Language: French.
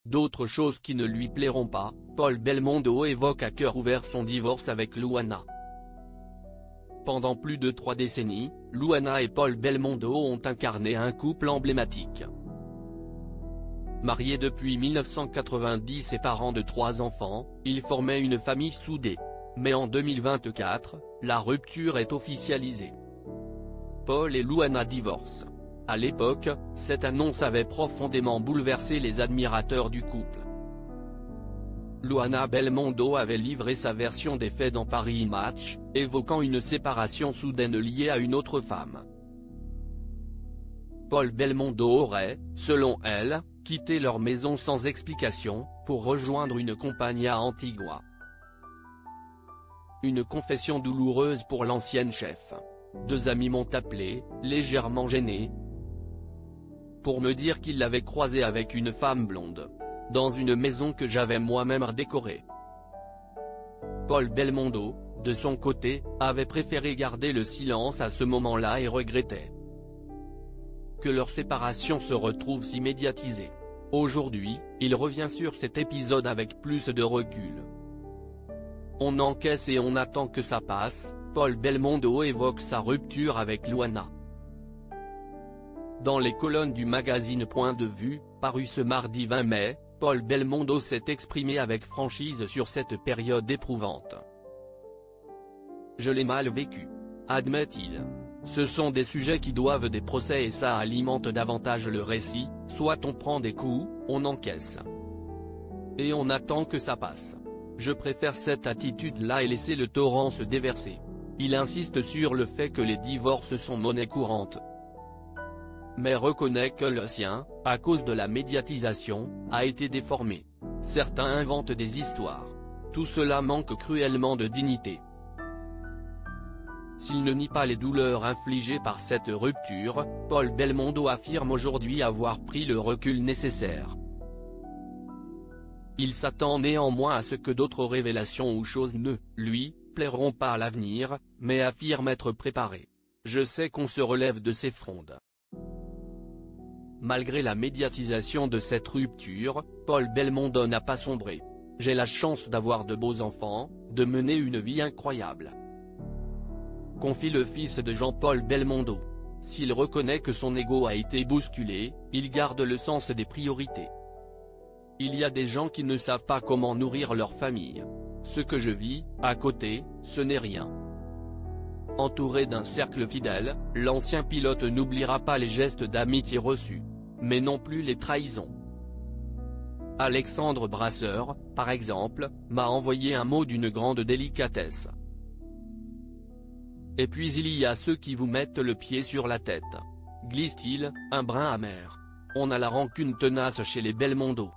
D'autres choses qui ne lui plairont pas, Paul Belmondo évoque à cœur ouvert son divorce avec Louana. Pendant plus de 3 décennies, Louana et Paul Belmondo ont incarné un couple emblématique. Mariés depuis 1990 et parents de 3 enfants, ils formaient une famille soudée. Mais en 2024, la rupture est officialisée. Paul et Louana divorcent. À l'époque, cette annonce avait profondément bouleversé les admirateurs du couple. Louana Belmondo avait livré sa version des faits dans Paris Match, évoquant une séparation soudaine liée à une autre femme. Paul Belmondo aurait, selon elle, quitté leur maison sans explication, pour rejoindre une compagne à Antigua. Une confession douloureuse pour l'ancienne chef. 2 amis m'ont appelé, légèrement gêné, pour me dire qu'il l'avait croisée avec une femme blonde. Dans une maison que j'avais moi-même redécorée. Paul Belmondo, de son côté, avait préféré garder le silence à ce moment-là et regrettait que leur séparation se retrouve si médiatisée. Aujourd'hui, il revient sur cet épisode avec plus de recul. On encaisse et on attend que ça passe, Paul Belmondo évoque sa rupture avec Louana. Dans les colonnes du magazine Point de Vue, paru ce mardi 20 mai, Paul Belmondo s'est exprimé avec franchise sur cette période éprouvante. Je l'ai mal vécu, admet-il. Ce sont des sujets qui doivent des procès et ça alimente davantage le récit, soit on prend des coups, on encaisse. Et on attend que ça passe. Je préfère cette attitude-là et laisser le torrent se déverser. Il insiste sur le fait que les divorces sont monnaie courante. Mais reconnaît que le sien, à cause de la médiatisation, a été déformé. Certains inventent des histoires. Tout cela manque cruellement de dignité. S'il ne nie pas les douleurs infligées par cette rupture, Paul Belmondo affirme aujourd'hui avoir pris le recul nécessaire. Il s'attend néanmoins à ce que d'autres révélations ou choses ne lui plairont pas à l'avenir, mais affirme être préparé. Je sais qu'on se relève de ces frondes. Malgré la médiatisation de cette rupture, Paul Belmondo n'a pas sombré. J'ai la chance d'avoir de beaux enfants, de mener une vie incroyable. Confie le fils de Jean-Paul Belmondo. S'il reconnaît que son ego a été bousculé, il garde le sens des priorités. Il y a des gens qui ne savent pas comment nourrir leur famille. Ce que je vis, à côté, ce n'est rien. Entouré d'un cercle fidèle, l'ancien pilote n'oubliera pas les gestes d'amitié reçus. Mais non plus les trahisons. Alexandre Brasseur, par exemple, m'a envoyé un mot d'une grande délicatesse. Et puis il y a ceux qui vous mettent le pied sur la tête. Glisse-t-il, un brin amer. On a la rancune tenace chez les Belmondo.